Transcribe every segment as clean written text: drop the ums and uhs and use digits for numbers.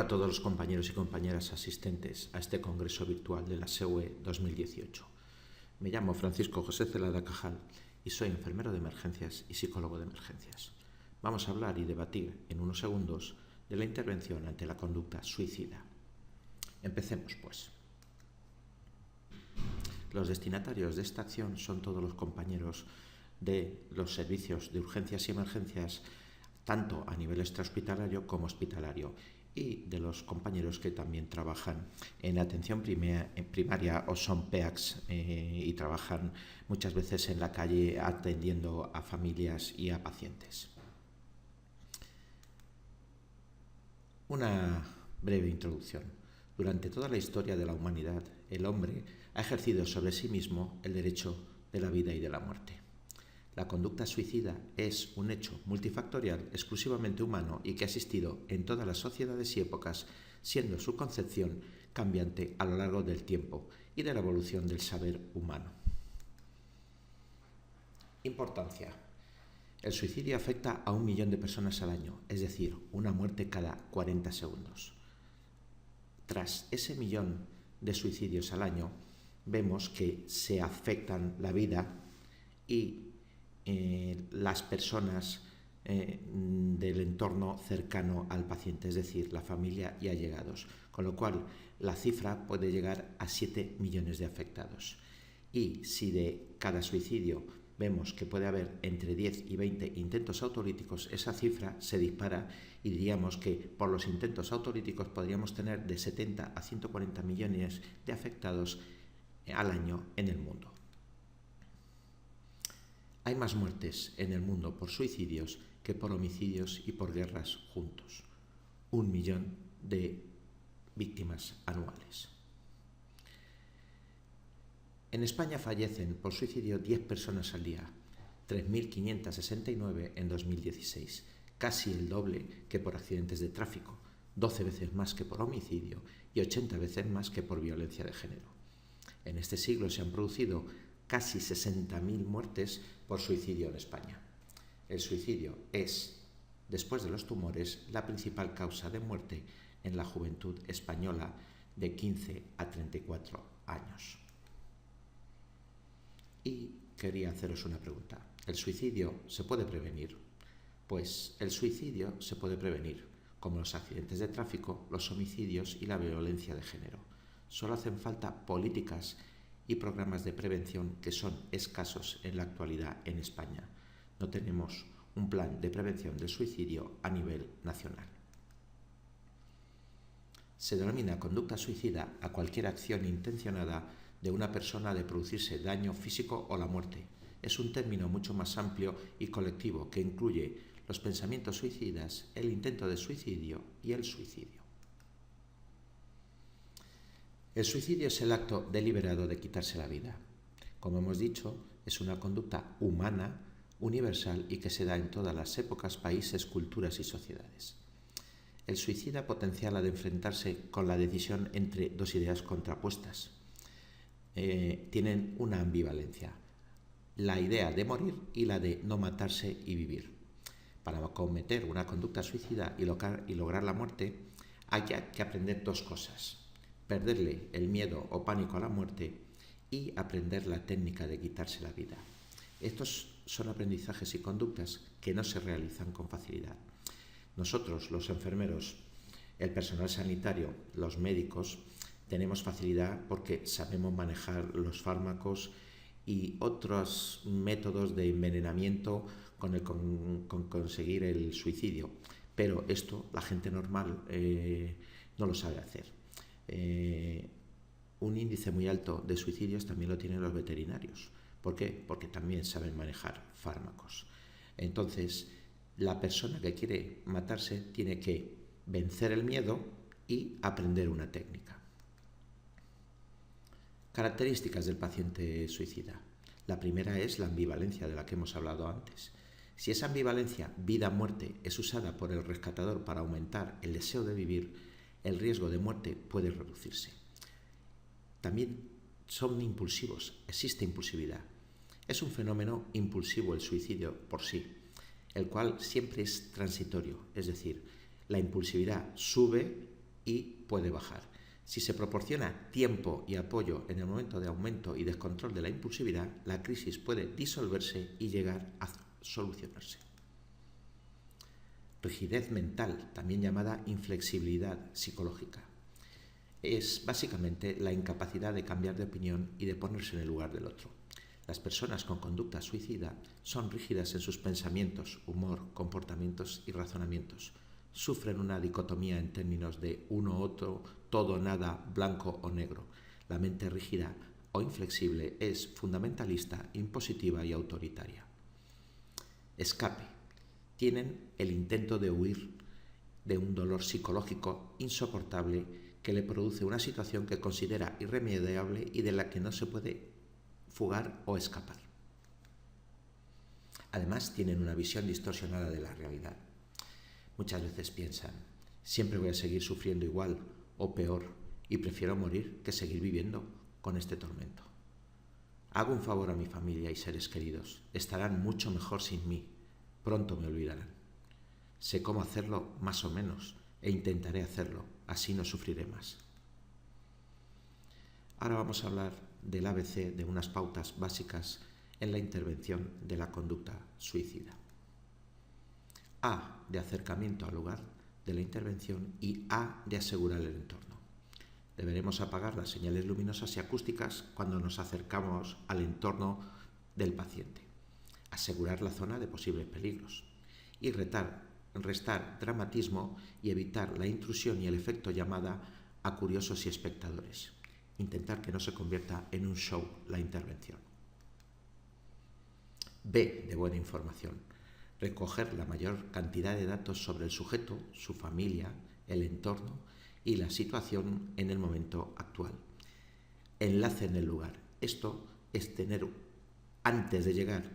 Hola a todos los compañeros y compañeras asistentes a este congreso virtual de la SEUE 2018. Me llamo Francisco José Celada Cajal y soy enfermero de emergencias y psicólogo de emergencias. Vamos a hablar y debatir en unos segundos de la intervención ante la conducta suicida. Empecemos, pues. Los destinatarios de esta acción son todos los compañeros de los servicios de urgencias y emergencias, tanto a nivel extrahospitalario como hospitalario, y de los compañeros que también trabajan en atención primaria o son PEACs y trabajan muchas veces en la calle atendiendo a familias y a pacientes. Una breve introducción. Durante toda la historia de la humanidad, el hombre ha ejercido sobre sí mismo el derecho de la vida y de la muerte. La conducta suicida es un hecho multifactorial exclusivamente humano y que ha existido en todas las sociedades y épocas, siendo su concepción cambiante a lo largo del tiempo y de la evolución del saber humano. Importancia. El suicidio afecta a 1 millón de personas al año, es decir, una muerte cada 40 segundos. Tras ese 1 millón de suicidios al año, vemos que se afectan la vida y las personas del entorno cercano al paciente, es decir, la familia y allegados, con lo cual la cifra puede llegar a 7 millones de afectados. Y si de cada suicidio vemos que puede haber entre 10 y 20 intentos autolíticos, esa cifra se dispara y diríamos que por los intentos autolíticos podríamos tener de 70 a 140 millones de afectados al año en el mundo. Hay más muertes en el mundo por suicidios que por homicidios y por guerras juntos. 1 millón de víctimas anuales. En España fallecen por suicidio 10 personas al día, 3.569 en 2016, casi el doble que por accidentes de tráfico, 12 veces más que por homicidio y 80 veces más que por violencia de género. En este siglo se han producido casi 60.000 muertes por suicidio en España. El suicidio es, después de los tumores, la principal causa de muerte en la juventud española de 15 a 34 años. Y quería haceros una pregunta. ¿El suicidio se puede prevenir? Pues el suicidio se puede prevenir, como los accidentes de tráfico, los homicidios y la violencia de género. Solo hacen falta políticas y programas de prevención que son escasos en la actualidad en España. No tenemos un plan de prevención del suicidio a nivel nacional. Se denomina conducta suicida a cualquier acción intencionada de una persona de producirse daño físico o la muerte. Es un término mucho más amplio y colectivo que incluye los pensamientos suicidas, el intento de suicidio y el suicidio. El suicidio es el acto deliberado de quitarse la vida. Como hemos dicho, es una conducta humana, universal y que se da en todas las épocas, países, culturas y sociedades. El suicida potencial ha de enfrentarse con la decisión entre dos ideas contrapuestas. Tienen una ambivalencia, la idea de morir y la de no matarse y vivir. Para cometer una conducta suicida y lograr la muerte, hay que aprender dos cosas: perderle el miedo o pánico a la muerte y aprender la técnica de quitarse la vida. Estos son aprendizajes y conductas que no se realizan con facilidad. Nosotros, los enfermeros, el personal sanitario, los médicos, tenemos facilidad porque sabemos manejar los fármacos y otros métodos de envenenamiento con conseguir el suicidio. Pero esto la gente normal no lo sabe hacer. Un índice muy alto de suicidios también lo tienen los veterinarios. ¿Por qué? Porque también saben manejar fármacos. Entonces, la persona que quiere matarse tiene que vencer el miedo y aprender una técnica. Características del paciente suicida. La primera es la ambivalencia de la que hemos hablado antes. Si esa ambivalencia vida-muerte es usada por el rescatador para aumentar el deseo de vivir, el riesgo de muerte puede reducirse. También son impulsivos, existe impulsividad. Es un fenómeno impulsivo el suicidio por sí, el cual siempre es transitorio, es decir, la impulsividad sube y puede bajar. Si se proporciona tiempo y apoyo en el momento de aumento y descontrol de la impulsividad, la crisis puede disolverse y llegar a solucionarse. Rigidez mental, también llamada inflexibilidad psicológica. Es básicamente la incapacidad de cambiar de opinión y de ponerse en el lugar del otro. Las personas con conducta suicida son rígidas en sus pensamientos, humor, comportamientos y razonamientos. Sufren una dicotomía en términos de uno u otro, todo, nada, blanco o negro. La mente rígida o inflexible es fundamentalista, impositiva y autoritaria. Escape. Tienen el intento de huir de un dolor psicológico insoportable que le produce una situación que considera irremediable y de la que no se puede fugar o escapar. Además, tienen una visión distorsionada de la realidad. Muchas veces piensan, siempre voy a seguir sufriendo igual o peor y prefiero morir que seguir viviendo con este tormento. Hago un favor a mi familia y seres queridos, estarán mucho mejor sin mí, pronto me olvidarán. Sé cómo hacerlo más o menos e intentaré hacerlo, así no sufriré más. Ahora vamos a hablar del ABC, de unas pautas básicas en la intervención de la conducta suicida. A, de acercamiento al lugar de la intervención, y A, de asegurar el entorno. Deberemos apagar las señales luminosas y acústicas cuando nos acercamos al entorno del paciente, asegurar la zona de posibles peligros y restar dramatismo y evitar la intrusión y el efecto llamada a curiosos y espectadores. Intentar que no se convierta en un show la intervención. B, de buena información. Recoger la mayor cantidad de datos sobre el sujeto, su familia, el entorno y la situación en el momento actual. Enlace en el lugar. Esto es tener, antes de llegar,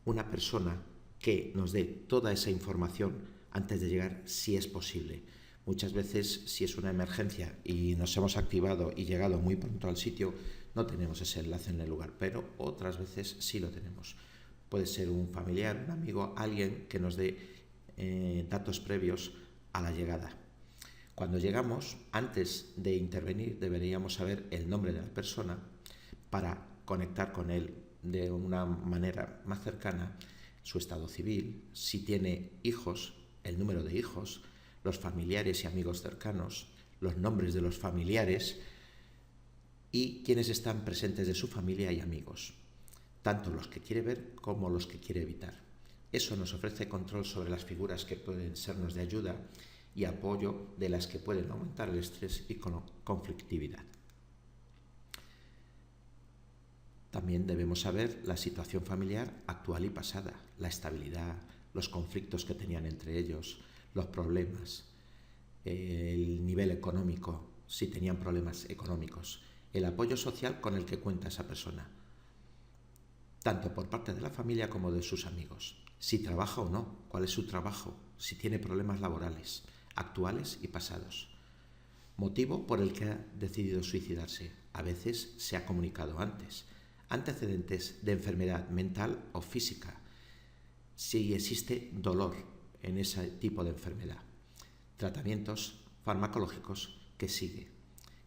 una persona que nos dé toda esa información antes de llegar, si es posible. Muchas veces, si es una emergencia y nos hemos activado y llegado muy pronto al sitio, no tenemos ese enlace en el lugar, pero otras veces sí lo tenemos. Puede ser un familiar, un amigo, alguien que nos dé datos previos a la llegada. Cuando llegamos, antes de intervenir, deberíamos saber el nombre de la persona para conectar con él de una manera más cercana, su estado civil, si tiene hijos, el número de hijos, los familiares y amigos cercanos, los nombres de los familiares y quienes están presentes de su familia y amigos, tanto los que quiere ver como los que quiere evitar. Eso nos ofrece control sobre las figuras que pueden sernos de ayuda y apoyo de las que pueden aumentar el estrés y conflictividad. También debemos saber la situación familiar actual y pasada, la estabilidad, los conflictos que tenían entre ellos, los problemas, el nivel económico, si tenían problemas económicos, el apoyo social con el que cuenta esa persona, tanto por parte de la familia como de sus amigos. Si trabaja o no, cuál es su trabajo, si tiene problemas laborales, actuales y pasados. Motivo por el que ha decidido suicidarse. A veces se ha comunicado antes. Antecedentes de enfermedad mental o física. Si existe dolor en ese tipo de enfermedad. Tratamientos farmacológicos que sigue.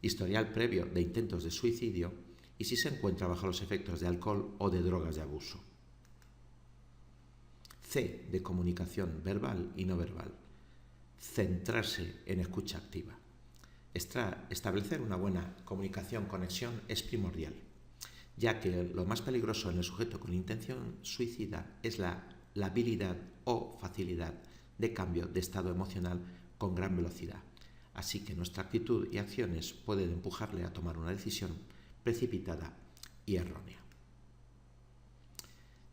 Historial previo de intentos de suicidio y si se encuentra bajo los efectos de alcohol o de drogas de abuso. C, de comunicación verbal y no verbal. Centrarse en escucha activa. Establecer una buena comunicación, conexión es primordial, ya que lo más peligroso en el sujeto con intención suicida es la habilidad o facilidad de cambio de estado emocional con gran velocidad. Así que nuestra actitud y acciones pueden empujarle a tomar una decisión precipitada y errónea.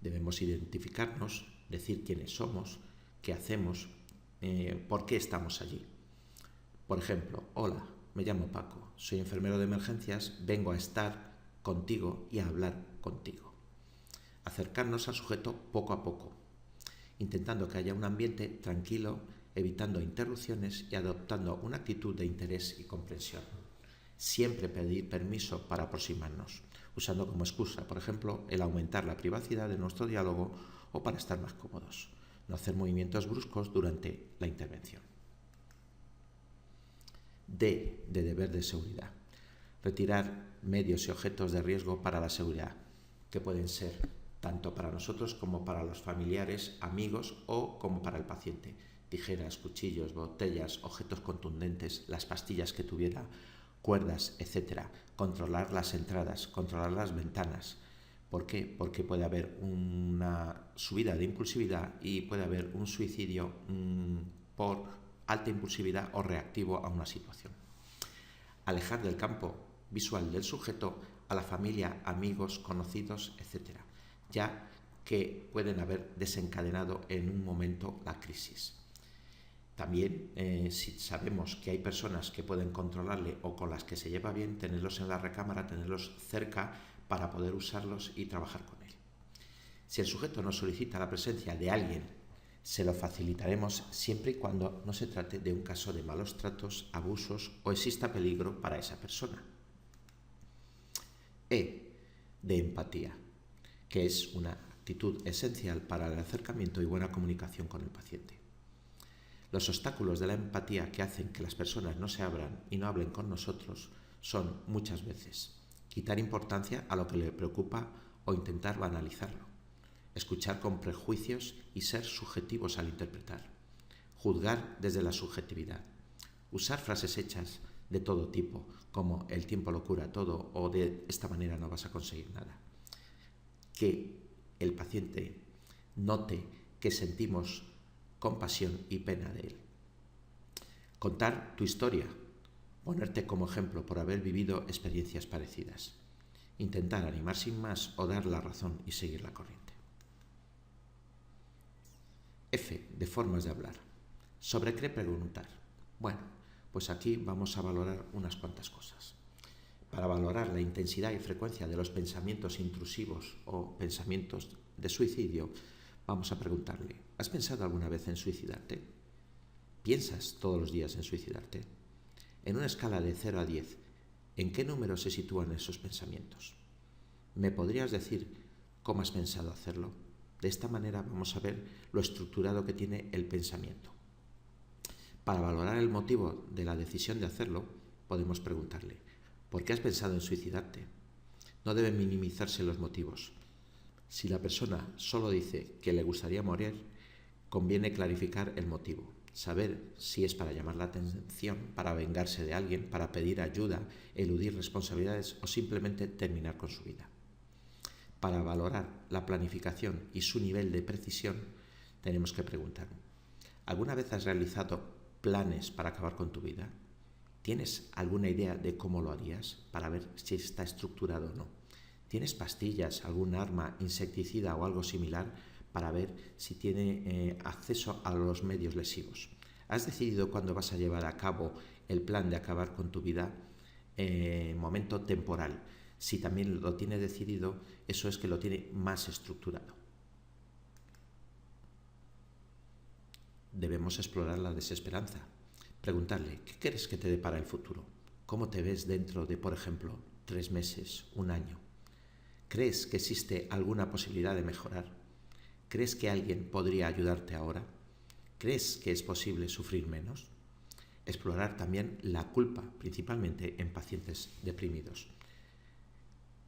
Debemos identificarnos, decir quiénes somos, qué hacemos, por qué estamos allí. Por ejemplo, hola, me llamo Paco, soy enfermero de emergencias, vengo a estar contigo y a hablar contigo. Acercarnos al sujeto poco a poco, intentando que haya un ambiente tranquilo, evitando interrupciones y adoptando una actitud de interés y comprensión. Siempre pedir permiso para aproximarnos, usando como excusa, por ejemplo, el aumentar la privacidad de nuestro diálogo o para estar más cómodos. No hacer movimientos bruscos durante la intervención. D de deber de seguridad. Retirar medios y objetos de riesgo para la seguridad, que pueden ser tanto para nosotros como para los familiares, amigos o como para el paciente. Tijeras, cuchillos, botellas, objetos contundentes, las pastillas que tuviera, cuerdas, etc. Controlar las entradas, controlar las ventanas. ¿Por qué? Porque puede haber una subida de impulsividad y puede haber un suicidio por alta impulsividad o reactivo a una situación. Alejar del campo visual del sujeto a la familia, amigos, conocidos, etc., ya que pueden haber desencadenado en un momento la crisis. También, si sabemos que hay personas que pueden controlarle o con las que se lleva bien, tenerlos en la recámara, tenerlos cerca para poder usarlos y trabajar con él. Si el sujeto nos solicita la presencia de alguien, se lo facilitaremos siempre y cuando no se trate de un caso de malos tratos, abusos o exista peligro para esa persona. E, de empatía, que es una actitud esencial para el acercamiento y buena comunicación con el paciente. Los obstáculos de la empatía que hacen que las personas no se abran y no hablen con nosotros son, muchas veces, quitar importancia a lo que le preocupa o intentar banalizarlo, escuchar con prejuicios y ser subjetivos al interpretar, juzgar desde la subjetividad, usar frases hechas de todo tipo, como el tiempo lo cura todo o de esta manera no vas a conseguir nada. Que el paciente note que sentimos compasión y pena de él. Contar tu historia, ponerte como ejemplo por haber vivido experiencias parecidas. Intentar animar sin más o dar la razón y seguir la corriente. F, de formas de hablar. ¿Sobre qué preguntar? Bueno, pues aquí vamos a valorar unas cuantas cosas. Para valorar la intensidad y frecuencia de los pensamientos intrusivos o pensamientos de suicidio, vamos a preguntarle, ¿has pensado alguna vez en suicidarte? ¿Piensas todos los días en suicidarte? En una escala de 0 a 10, ¿en qué número se sitúan esos pensamientos? ¿Me podrías decir cómo has pensado hacerlo? De esta manera vamos a ver lo estructurado que tiene el pensamiento. Para valorar el motivo de la decisión de hacerlo, podemos preguntarle, ¿por qué has pensado en suicidarte? No deben minimizarse los motivos. Si la persona solo dice que le gustaría morir, conviene clarificar el motivo, saber si es para llamar la atención, para vengarse de alguien, para pedir ayuda, eludir responsabilidades o simplemente terminar con su vida. Para valorar la planificación y su nivel de precisión, tenemos que preguntar, ¿alguna vez has realizado planes para acabar con tu vida? ¿Tienes alguna idea de cómo lo harías para ver si está estructurado o no? ¿Tienes pastillas, algún arma, insecticida o algo similar para ver si tiene acceso a los medios lesivos? ¿Has decidido cuándo vas a llevar a cabo el plan de acabar con tu vida en momento temporal? Si también lo tiene decidido, eso es que lo tiene más estructurado. Debemos explorar la desesperanza. Preguntarle, ¿qué crees que te depara el futuro? ¿Cómo te ves dentro de, por ejemplo, 3 meses, un año? ¿Crees que existe alguna posibilidad de mejorar? ¿Crees que alguien podría ayudarte ahora? ¿Crees que es posible sufrir menos? Explorar también la culpa, principalmente en pacientes deprimidos.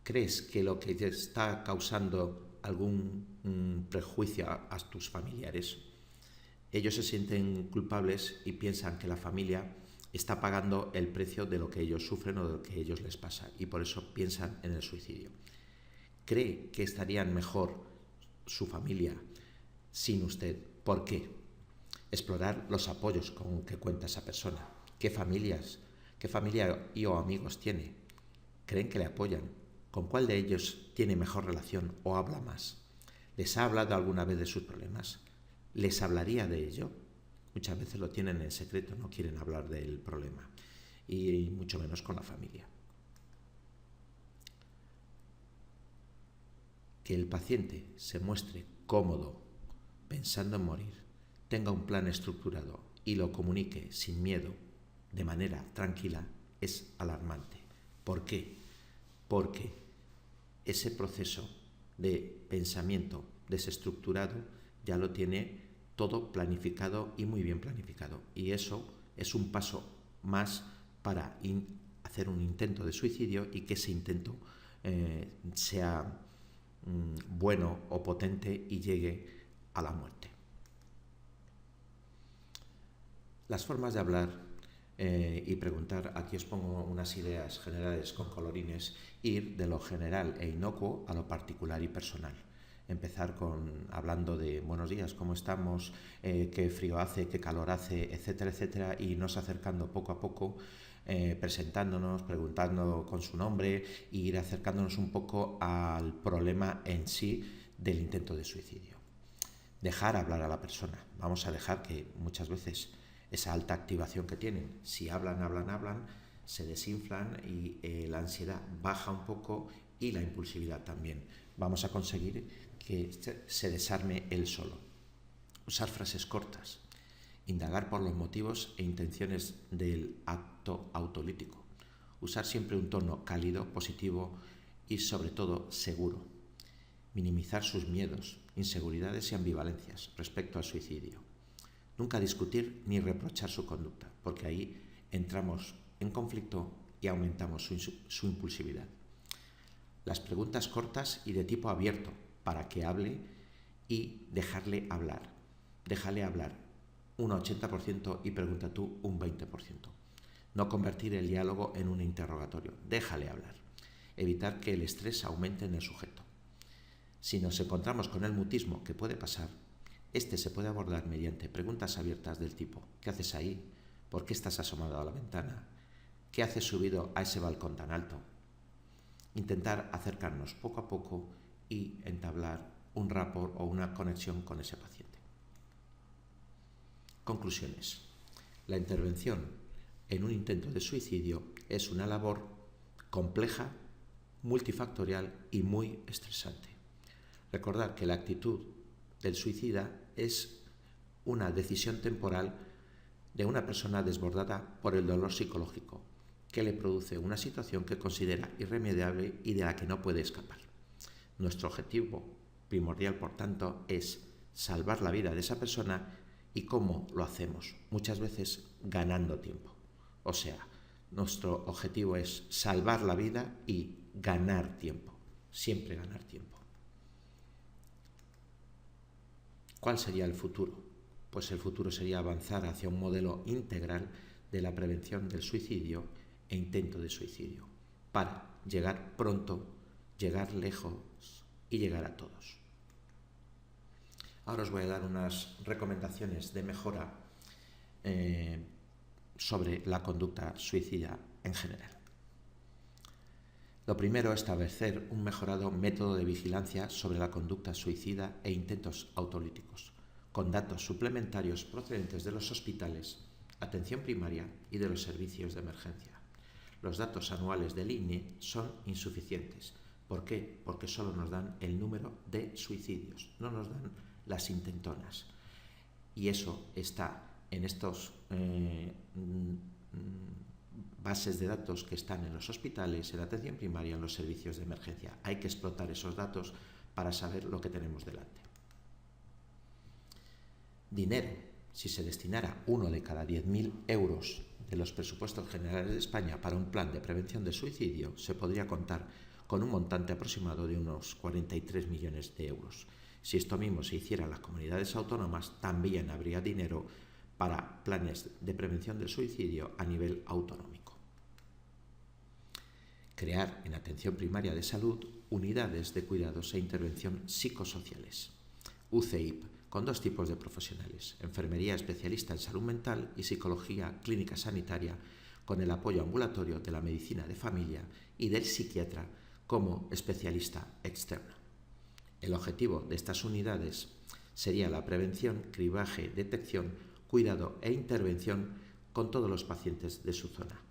¿Crees que lo que te está causando algún prejuicio a tus familiares? Ellos se sienten culpables y piensan que la familia está pagando el precio de lo que ellos sufren o de lo que a ellos les pasa y por eso piensan en el suicidio. ¿Cree que estarían mejor su familia sin usted? ¿Por qué? Explorar los apoyos con que cuenta esa persona. ¿Qué familia y o amigos tiene? ¿Creen que le apoyan? ¿Con cuál de ellos tiene mejor relación o habla más? ¿Les ha hablado alguna vez de sus problemas? ¿Les hablaría de ello? Muchas veces lo tienen en secreto, no quieren hablar del problema y mucho menos con la familia. Que el paciente se muestre cómodo pensando en morir, tenga un plan estructurado y lo comunique sin miedo, de manera tranquila, es alarmante. ¿Por qué? Porque ese proceso de pensamiento desestructurado ya lo tiene todo planificado y muy bien planificado. Y eso es un paso más para hacer un intento de suicidio y que ese intento sea bueno o potente y llegue a la muerte. Las formas de hablar y preguntar, aquí os pongo unas ideas generales con colorines, ir de lo general e inocuo a lo particular y personal. Empezar hablando de buenos días, ¿cómo estamos? ¿Qué frío hace? ¿Qué calor hace? Etcétera, etcétera, y irnos acercando poco a poco, presentándonos, preguntando con su nombre e ir acercándonos un poco al problema en sí del intento de suicidio. Dejar hablar a la persona. Vamos a dejar que muchas veces esa alta activación que tienen, si hablan, se desinflan y la ansiedad baja un poco y la impulsividad también. Vamos a conseguir que se desarme él solo. Usar frases cortas. Indagar por los motivos e intenciones del acto autolítico. Usar siempre un tono cálido, positivo y sobre todo seguro. Minimizar sus miedos, inseguridades y ambivalencias respecto al suicidio. Nunca discutir ni reprochar su conducta, porque ahí entramos en conflicto y aumentamos su impulsividad. Las preguntas cortas y de tipo abierto para que hable y dejarle hablar. Déjale hablar un 80% y pregunta tú un 20%. No convertir el diálogo en un interrogatorio. Déjale hablar. Evitar que el estrés aumente en el sujeto. Si nos encontramos con el mutismo, que puede pasar, este se puede abordar mediante preguntas abiertas del tipo: ¿qué haces ahí? ¿Por qué estás asomado a la ventana? ¿Qué haces subido a ese balcón tan alto? Intentar acercarnos poco a poco y entablar un rapport o una conexión con ese paciente. Conclusiones. La intervención en un intento de suicidio es una labor compleja, multifactorial y muy estresante. Recordar que la actitud del suicida es una decisión temporal de una persona desbordada por el dolor psicológico, que le produce una situación que considera irremediable y de la que no puede escapar. Nuestro objetivo primordial, por tanto, es salvar la vida de esa persona. ¿Y cómo lo hacemos? Muchas veces ganando tiempo. O sea, nuestro objetivo es salvar la vida y ganar tiempo. Siempre ganar tiempo. ¿Cuál sería el futuro? Pues el futuro sería avanzar hacia un modelo integral de la prevención del suicidio e intento de suicidio, para llegar pronto, llegar lejos y llegar a todos. Ahora os voy a dar unas recomendaciones de mejora sobre la conducta suicida en general. Lo primero, establecer un mejorado método de vigilancia sobre la conducta suicida e intentos autolíticos, con datos suplementarios procedentes de los hospitales, atención primaria y de los servicios de emergencia. Los datos anuales del INE son insuficientes. ¿Por qué? Porque solo nos dan el número de suicidios, no nos dan las intentonas. Y eso está en estos bases de datos que están en los hospitales, en la atención primaria, en los servicios de emergencia. Hay que explotar esos datos para saber lo que tenemos delante. Dinero. Si se destinara 1 de cada 10.000 euros de los presupuestos generales de España para un plan de prevención de suicidio, se podría contar con un montante aproximado de unos 43 millones de euros. Si esto mismo se hiciera en las comunidades autónomas, también habría dinero para planes de prevención del suicidio a nivel autonómico. Crear en atención primaria de salud unidades de cuidados e intervención psicosociales. UCEIP, con 2 tipos de profesionales: enfermería especialista en salud mental y psicología clínica sanitaria, con el apoyo ambulatorio de la medicina de familia y del psiquiatra como especialista externo. El objetivo de estas unidades sería la prevención, cribaje, detección, cuidado e intervención con todos los pacientes de su zona,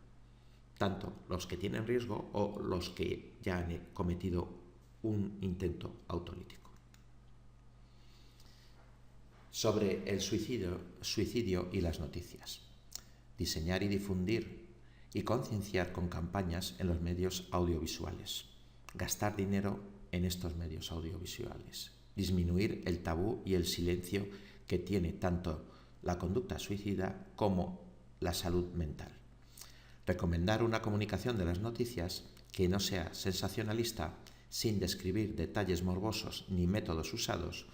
tanto los que tienen riesgo o los que ya han cometido un intento autolítico. Sobre el suicidio y las noticias. Diseñar y difundir y concienciar con campañas en los medios audiovisuales. Gastar dinero en estos medios audiovisuales. Disminuir el tabú y el silencio que tiene tanto la conducta suicida como la salud mental. Recomendar una comunicación de las noticias que no sea sensacionalista, sin describir detalles morbosos ni métodos usados,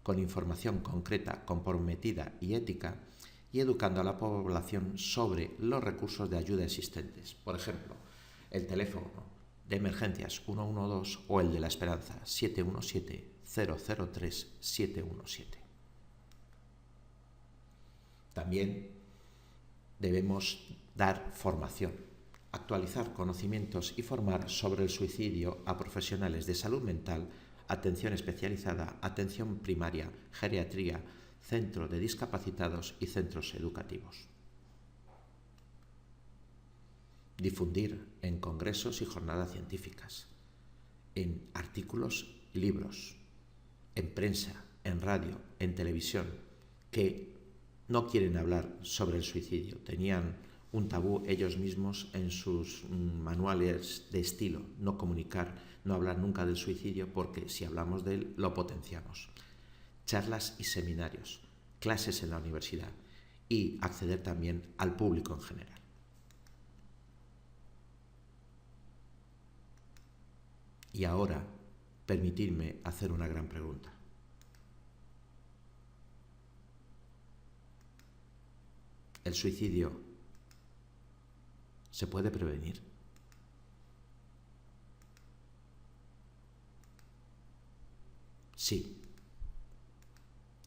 con información concreta, comprometida y ética, y educando a la población sobre los recursos de ayuda existentes. Por ejemplo, el teléfono de emergencias 112 o el de la esperanza 717-003-717. También debemos dar formación, actualizar conocimientos y formar sobre el suicidio a profesionales de salud mental, atención especializada, atención primaria, geriatría, centro de discapacitados y centros educativos. Difundir en congresos y jornadas científicas, en artículos y libros, en prensa, en radio, en televisión, que no quieren hablar sobre el suicidio. Tenían un tabú ellos mismos en sus manuales de estilo, no comunicar, no hablar nunca del suicidio, porque si hablamos de él lo potenciamos. Charlas y seminarios, clases en la universidad y acceder también al público en general. Y ahora, permitidme hacer una gran pregunta. ¿El suicidio se puede prevenir? Sí,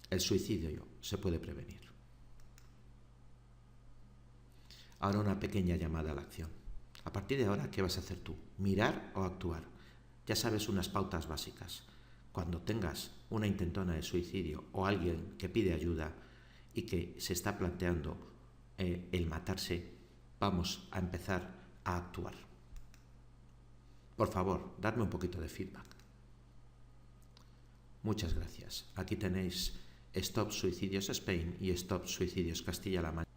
el suicidio se puede prevenir. Ahora una pequeña llamada a la acción. A partir de ahora, ¿qué vas a hacer tú? ¿Mirar o actuar? Ya sabes unas pautas básicas. Cuando tengas una intentona de suicidio o alguien que pide ayuda y que se está planteando el matarse, vamos a empezar a actuar. Por favor, dadme un poquito de feedback. Muchas gracias. Aquí tenéis Stop Suicidios Spain y Stop Suicidios Castilla-La Mancha.